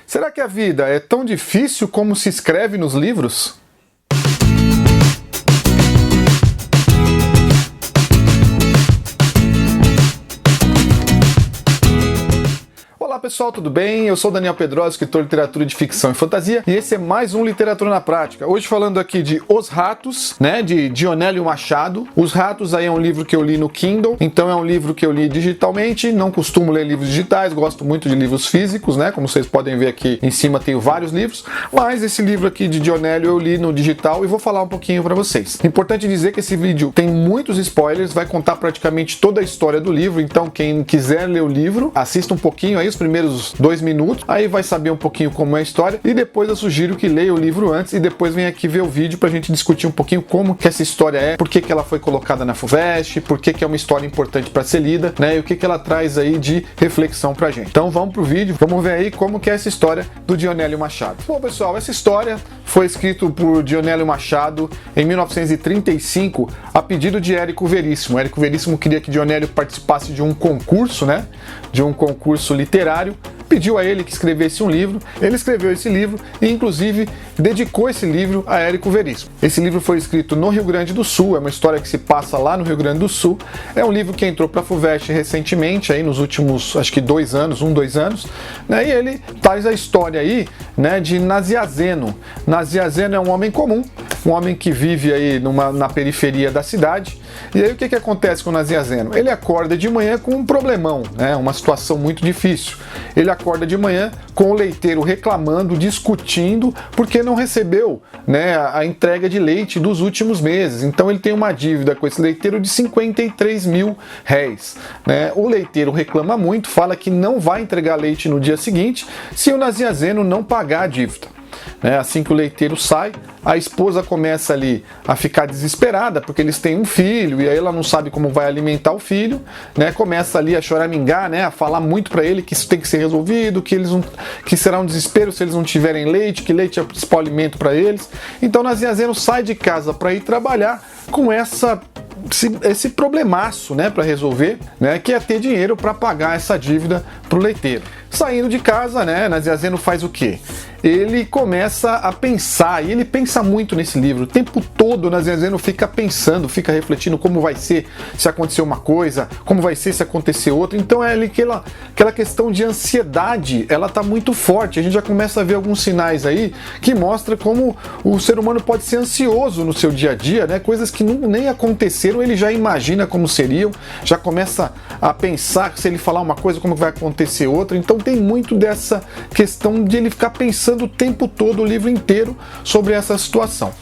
Será que a vida é tão difícil como se escreve nos livros? Olá pessoal, tudo bem? Eu sou Daniel Pedrosa, escritor de literatura de ficção e fantasia, e esse é mais um Literatura na Prática. Hoje falando aqui de Os Ratos, né, de Dionélio Machado. Os Ratos aí é um livro que eu li no Kindle, então é um livro que eu li digitalmente. Não costumo ler livros digitais, gosto muito de livros físicos, né? Como vocês podem ver aqui em cima tenho vários livros, mas esse livro aqui de Dionélio eu li no digital e vou falar um pouquinho para vocês. Importante dizer que esse vídeo tem muitos spoilers, vai contar praticamente toda a história do livro, então quem quiser ler o livro, assista um pouquinho aí, os primeiros 2 minutos, aí vai saber um pouquinho como é a história, e depois eu sugiro que leia o livro antes e depois venha aqui ver o vídeo pra gente discutir um pouquinho como que essa história é, por que que ela foi colocada na FUVEST, por que que é uma história importante para ser lida, né, e o que que ela traz aí de reflexão pra gente. Então vamos pro vídeo, vamos ver aí como que é essa história do Dionélio Machado. Bom pessoal, essa história foi escrita por Dionélio Machado em 1935 a pedido de Érico Veríssimo. Érico Veríssimo queria que Dionélio participasse de um concurso, né, de um concurso literário, pediu a ele que escrevesse um livro. Ele escreveu esse livro e inclusive dedicou esse livro a Érico Veríssimo. Esse livro foi escrito no Rio Grande do Sul, é uma história que se passa lá no Rio Grande do Sul. É um livro que entrou para a FUVEST recentemente, aí nos últimos, acho que 2 anos, 2 anos, né? E ele traz a história aí, né, de Naziazeno. Naziazeno é um homem comum, um homem que vive aí na periferia da cidade. E aí o que acontece com o Naziazeno? Ele acorda de manhã com um problemão, né? Uma situação muito difícil. Ele acorda de manhã com o leiteiro reclamando, discutindo, porque não recebeu, né, a entrega de leite dos últimos meses. Então ele tem uma dívida com esse leiteiro de 53 mil réis. Né? O leiteiro reclama muito, fala que não vai entregar leite no dia seguinte se o Naziazeno não pagar a dívida. Assim que o leiteiro sai, a esposa começa ali a ficar desesperada, porque eles têm um filho, e aí ela não sabe como vai alimentar o filho, né? Começa ali a choramingar, né? A falar muito para ele que isso tem que ser resolvido, que será um desespero se eles não tiverem leite, que leite é o principal alimento para eles. Então Naziazeno sai de casa para ir trabalhar com esse problemaço, né, para resolver, né, que é ter dinheiro para pagar essa dívida pro leiteiro. Saindo de casa, né, Naziazeno faz o quê? Ele começa a pensar, e ele pensa muito nesse livro, o tempo todo Naziazeno fica pensando, fica refletindo como vai ser se acontecer uma coisa, como vai ser se acontecer outra. Então é ali aquela questão de ansiedade, ela tá muito forte. A gente já começa a ver alguns sinais aí que mostra como o ser humano pode ser ansioso no seu dia a dia, né, coisas que nem aconteceram, ele já imagina como seriam, já começa a pensar que se ele falar uma coisa, como vai acontecer outra. Então tem muito dessa questão de ele ficar pensando o tempo todo, o livro inteiro, sobre essa situação.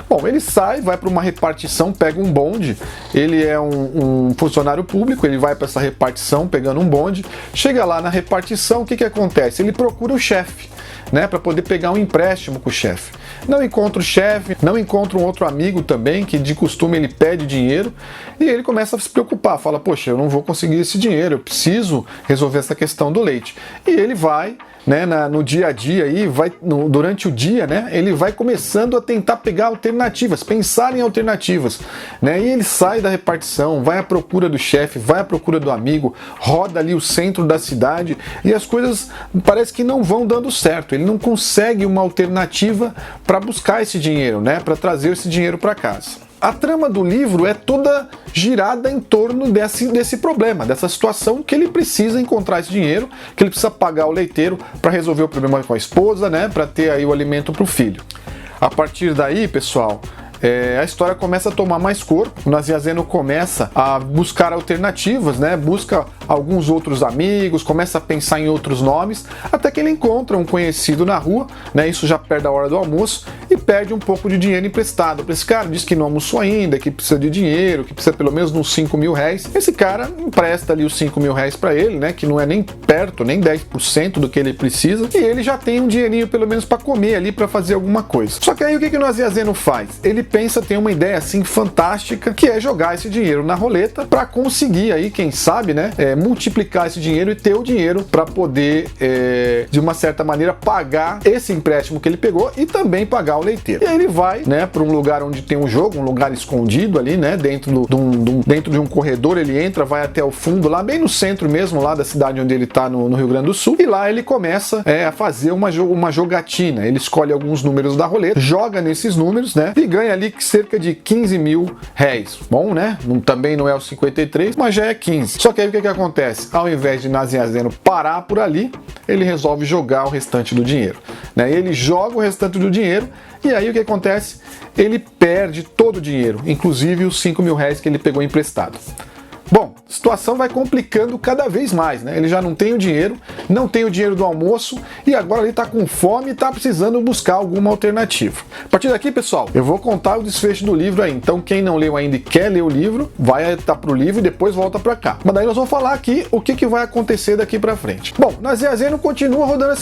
Bom, ele sai, vai para uma repartição, pega um bonde, ele é um funcionário público, ele vai para essa repartição pegando um bonde, chega lá na repartição, o que acontece? Ele procura o chefe, né, para poder pegar um empréstimo com o chefe. Não encontra o chefe, não encontra um outro amigo também, que de costume ele pede dinheiro, e ele começa a se preocupar, fala, poxa, eu não vou conseguir esse dinheiro, eu preciso resolver essa questão do leite. E ele vai, né, no dia a dia aí, durante o dia, né, ele vai começando a tentar pegar alternativas, pensar em alternativas, né, e ele sai da repartição, vai à procura do chefe, vai à procura do amigo, roda ali o centro da cidade e as coisas parece que não vão dando certo. Ele não consegue uma alternativa para buscar esse dinheiro, né, para trazer esse dinheiro para casa. A trama do livro é toda girada em torno desse problema, dessa situação que ele precisa encontrar esse dinheiro, que ele precisa pagar o leiteiro para resolver o problema com a esposa, né, para ter aí o alimento para o filho. A partir daí, pessoal, a história começa a tomar mais corpo. O Naziazeno começa a buscar alternativas, né? Busca alguns outros amigos, começa a pensar em outros nomes, até que ele encontra um conhecido na rua, né? Isso já perto da hora do almoço, e pede um pouco de dinheiro emprestado para esse cara. Diz que não almoçou ainda, que precisa de dinheiro, que precisa pelo menos uns 5 mil réis. Esse cara empresta ali os 5 mil réis para ele, né? Que não é nem perto, nem 10% do que ele precisa, e ele já tem um dinheirinho pelo menos para comer ali, para fazer alguma coisa. Só que aí o que o Naziazeno faz? Ele pensa, tem uma ideia assim fantástica, que é jogar esse dinheiro na roleta para conseguir aí, quem sabe, né, multiplicar esse dinheiro e ter o dinheiro para poder, de uma certa maneira, pagar esse empréstimo que ele pegou e também pagar o leiteiro. E aí ele vai, né, para um lugar onde tem um jogo, um lugar escondido ali, né, dentro de um corredor. Ele entra, vai até o fundo, lá bem no centro mesmo, lá da cidade onde ele tá, no Rio Grande do Sul, e lá ele começa a fazer uma jogatina. Ele escolhe alguns números da roleta, joga nesses números, né, e ganha ali cerca de 15 mil réis. Bom, né, também não é os 53, mas já é 15. Só que aí o que acontece? Ao invés de Nazia Zeno parar por ali, ele resolve jogar o restante do dinheiro, né, e ele joga o restante do dinheiro, e aí o que acontece? Ele perde todo o dinheiro, inclusive os 5 mil réis que ele pegou emprestado. Bom, a situação vai complicando cada vez mais, né? Ele já não tem o dinheiro, não tem o dinheiro do almoço e agora ele tá com fome e tá precisando buscar alguma alternativa. A partir daqui, pessoal, eu vou contar o desfecho do livro aí. Então, quem não leu ainda e quer ler o livro, vai pro livro e depois volta pra cá. Mas daí nós vamos falar aqui o que vai acontecer daqui pra frente. Bom, Nazia Zeno continua rodando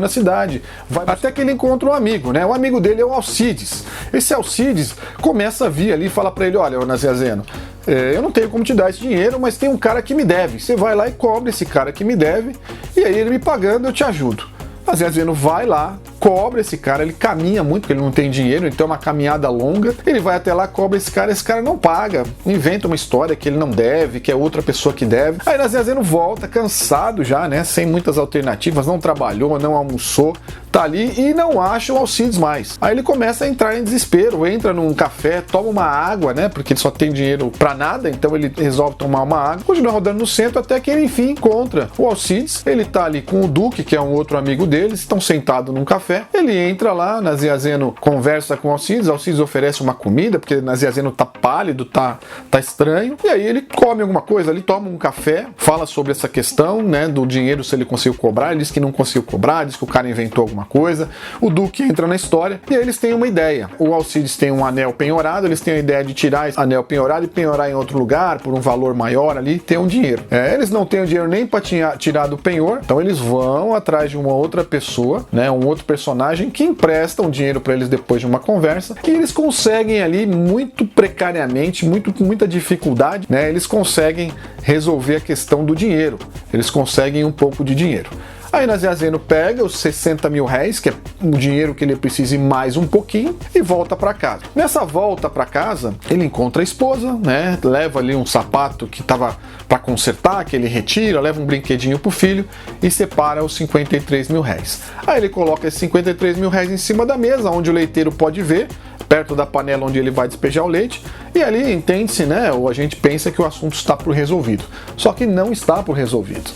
a cidade, vai até que ele encontra um amigo, né? O amigo dele é o Alcides. Esse Alcides começa a vir ali e fala pra ele: olha, Nazia Zeno, eu não tenho como te dar esse dinheiro, mas tem um cara que me deve. Você vai lá e cobra esse cara que me deve, e aí ele me pagando, eu te ajudo. Nazia Zeno vai lá, cobra esse cara, ele caminha muito, porque ele não tem dinheiro, então é uma caminhada longa. Ele vai até lá, cobra esse cara não paga, inventa uma história que ele não deve, que é outra pessoa que deve. Aí Nazia Zeno volta, cansado já, né, sem muitas alternativas, não trabalhou, não almoçou, tá ali e não acha o Alcides mais. Aí ele começa a entrar em desespero, entra num café, toma uma água, né, porque ele só tem dinheiro pra nada, então ele resolve tomar uma água, continua rodando no centro até que ele enfim encontra o Alcides. Ele tá ali com o Duque, que é um outro amigo dele, estão sentados num café. Ele entra lá, Nazia Zeno conversa com o Alcides oferece uma comida, porque Nazia Zeno tá pálido, tá estranho, e aí ele come alguma coisa, ele toma um café, fala sobre essa questão, né, do dinheiro, se ele conseguiu cobrar. Ele diz que não conseguiu cobrar, diz que o cara inventou alguma coisa. O Duque entra na história e aí eles têm uma ideia. O Alcides tem um anel penhorado, eles têm a ideia de tirar esse anel penhorado e penhorar em outro lugar por um valor maior ali, ter um dinheiro. Eles não têm o dinheiro nem para tirar do penhor, então eles vão atrás de uma outra pessoa, né, um outro personagem que empresta um dinheiro para eles depois de uma conversa, e eles conseguem ali muito precariamente, com muita dificuldade, né, eles conseguem resolver a questão do dinheiro, eles conseguem um pouco de dinheiro. Aí Nazia Zeno pega os 60 mil réis, que é o dinheiro que ele precisa e mais um pouquinho, e volta para casa. Nessa volta para casa, ele encontra a esposa, né? Leva ali um sapato que tava para consertar, que ele retira, leva um brinquedinho pro filho e separa os 53 mil réis. Aí ele coloca esses 53 mil réis em cima da mesa, onde o leiteiro pode ver, perto da panela onde ele vai despejar o leite, e ali entende-se, né? Ou a gente pensa que o assunto está por resolvido. Só que não está por resolvido,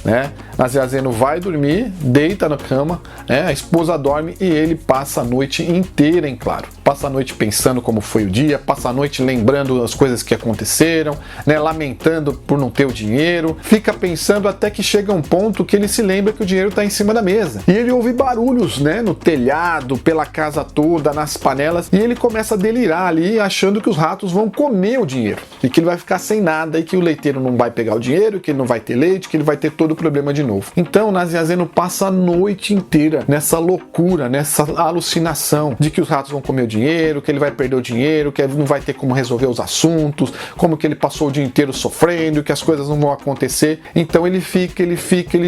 né? Nazia Zeno vai dormir, deita na cama, né? A esposa dorme e ele passa a noite inteira em claro. Passa a noite pensando como foi o dia, passa a noite lembrando as coisas que aconteceram, né? Lamentando por não ter o dinheiro, fica pensando até que chega um ponto que ele se lembra que o dinheiro está em cima da mesa. E ele ouve barulhos, né? No telhado, pela casa toda, nas panelas, e ele começa a delirar ali, achando que os ratos vão comer o dinheiro, e que ele vai ficar sem nada, e que o leiteiro não vai pegar o dinheiro, que ele não vai ter leite, que ele vai ter todo o problema de novo. Então Nazia Zeno passa a noite inteira nessa loucura, nessa alucinação de que os ratos vão comer o dinheiro, que ele vai perder o dinheiro, que ele não vai ter como resolver os assuntos, como que ele passou o dia inteiro sofrendo, que as coisas não vão acontecer. Então ele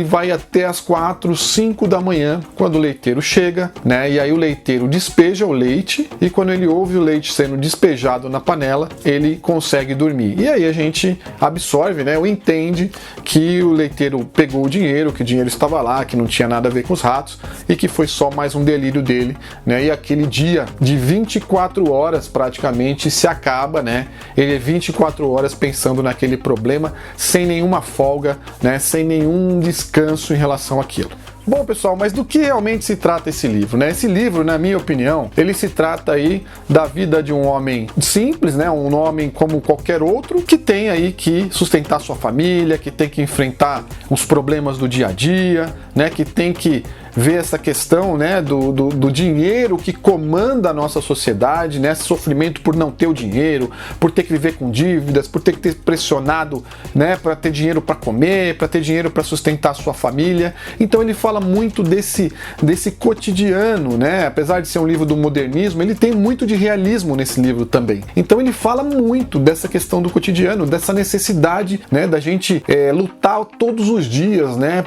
vai até as 4, 5 da manhã, quando o leiteiro chega, né? E aí o leiteiro despeja o leite, e quando ele ouve o leite sendo despejado na panela, ele consegue dormir. E aí a gente absorve, né? Ou entende que o leiteiro pegou o dinheiro, que o dinheiro estava lá, que não tinha nada a ver com os ratos e que foi só mais um delírio dele, né? E aquele dia de 24 horas praticamente se acaba, né? Ele é 24 horas pensando naquele problema, sem nenhuma folga, né? Sem nenhum descanso em relação àquilo. Bom, pessoal, mas do que realmente se trata esse livro, né? Esse livro, na minha opinião, ele se trata aí da vida de um homem simples, né? Um homem como qualquer outro, que tem aí que sustentar sua família, que tem que enfrentar os problemas do dia a dia, né? Que tem que ver essa questão, né, do dinheiro que comanda a nossa sociedade, né, esse sofrimento por não ter o dinheiro, por ter que viver com dívidas, por ter que ter pressionado, né, para ter dinheiro para comer, para ter dinheiro para sustentar a sua família. Então ele fala muito desse cotidiano, né, apesar de ser um livro do modernismo, ele tem muito de realismo nesse livro também. Então ele fala muito dessa questão do cotidiano, dessa necessidade, né, da gente lutar todos os dias, né,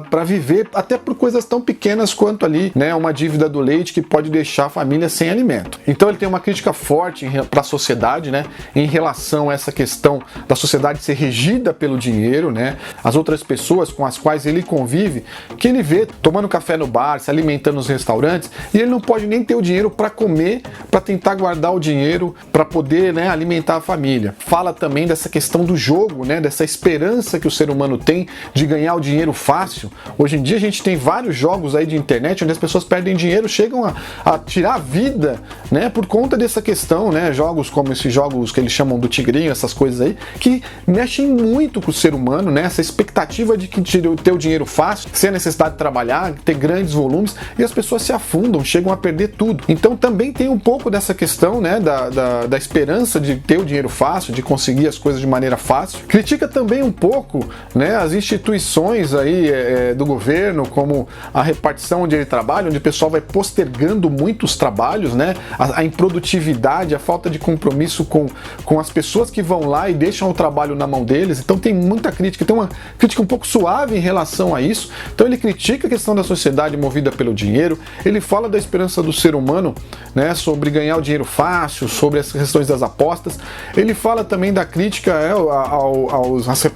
para viver, até por coisas tão pequenas quanto ali, né, uma dívida do leite que pode deixar a família sem alimento. Então ele tem uma crítica forte para a sociedade, né, em relação a essa questão da sociedade ser regida pelo dinheiro, né, as outras pessoas com as quais ele convive, que ele vê tomando café no bar, se alimentando nos restaurantes, e ele não pode nem ter o dinheiro para comer, para tentar guardar o dinheiro para poder, né, alimentar a família. Fala também dessa questão do jogo, né, dessa esperança que o ser humano tem de ganhar o dinheiro fácil. Hoje em dia a gente tem vários jogos aí de internet onde as pessoas perdem dinheiro, chegam a tirar a vida, né, por conta dessa questão, né, jogos como esses jogos que eles chamam do tigrinho, essas coisas aí, que mexem muito com o ser humano, né, essa expectativa de que ter o dinheiro fácil, sem a necessidade de trabalhar, ter grandes volumes, e as pessoas se afundam, chegam a perder tudo. Então também tem um pouco dessa questão, né, da esperança de ter o dinheiro fácil, de conseguir as coisas de maneira fácil. Critica também um pouco, né, as instituições aí do governo, como a repartição onde ele trabalha, onde o pessoal vai postergando muito os trabalhos, né, a improdutividade, a falta de compromisso com as pessoas que vão lá e deixam o trabalho na mão deles. Então tem muita crítica, tem uma crítica um pouco suave em relação a isso. Então ele critica a questão da sociedade movida pelo dinheiro, ele fala da esperança do ser humano, né, sobre ganhar o dinheiro fácil, sobre as questões das apostas. Ele fala também da crítica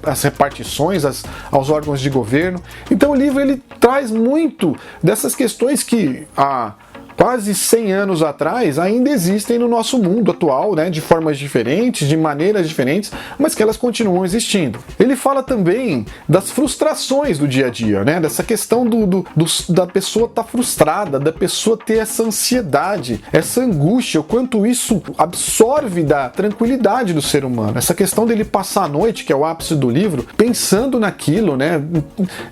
às repartições, aos órgãos de governo. Então o livro ele traz muito dessas questões que quase 100 anos atrás ainda existem no nosso mundo atual, né, de formas diferentes, de maneiras diferentes, mas que elas continuam existindo. Ele fala também das frustrações do dia a dia, né, dessa questão da pessoa estar frustrada, da pessoa ter essa ansiedade, essa angústia, o quanto isso absorve da tranquilidade do ser humano. Essa questão dele passar a noite, que é o ápice do livro, pensando naquilo, né,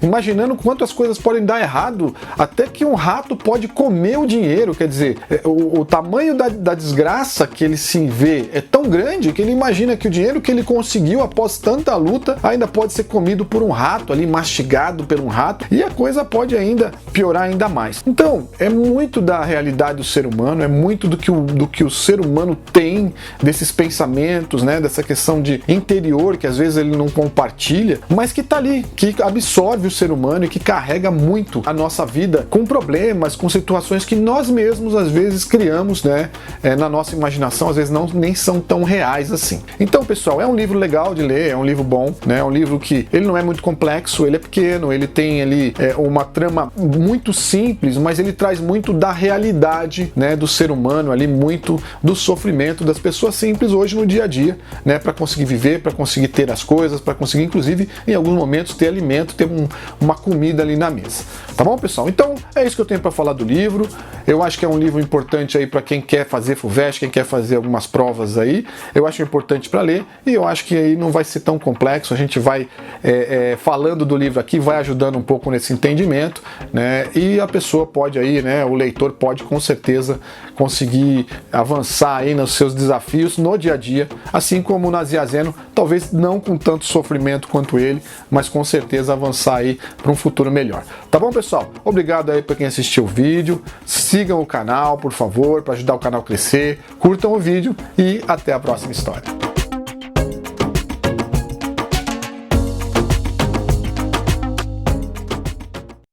imaginando quanto as coisas podem dar errado, até que um rato pode comer o dinheiro. Quer dizer, o tamanho da desgraça que ele se vê é tão grande que ele imagina que o dinheiro que ele conseguiu após tanta luta ainda pode ser comido por um rato ali, mastigado por um rato, e a coisa pode ainda piorar ainda mais. Então, é muito da realidade do ser humano, é muito do que o ser humano tem, desses pensamentos, né, dessa questão de interior que às vezes ele não compartilha, mas que tá ali, que absorve o ser humano e que carrega muito a nossa vida com problemas, com situações que nós mesmos às vezes criamos, né, na nossa imaginação, às vezes nem são tão reais assim. Então, pessoal, é um livro legal de ler, é um livro bom, né, é um livro que ele não é muito complexo, ele é pequeno, ele tem ali uma trama muito simples, mas ele traz muito da realidade, né, do ser humano ali, muito do sofrimento das pessoas simples hoje no dia a dia, né, para conseguir viver, para conseguir ter as coisas, para conseguir inclusive em alguns momentos ter alimento, ter uma comida ali na mesa. Tá bom, pessoal? Então é isso que eu tenho para falar do livro. Eu acho que é um livro importante aí para quem quer fazer FUVEST, quem quer fazer algumas provas aí. Eu acho importante para ler e eu acho que aí não vai ser tão complexo. A gente vai falando do livro aqui, vai ajudando um pouco nesse entendimento, né? E a pessoa pode aí, né? O leitor pode com certeza conseguir avançar aí nos seus desafios no dia a dia, assim como o Nazia Zeno, talvez não com tanto sofrimento quanto ele, mas com certeza avançar aí para um futuro melhor. Tá bom, pessoal? Obrigado aí para quem assistiu o vídeo. Sigam o canal, por favor, para ajudar o canal a crescer. Curtam o vídeo e até a próxima história.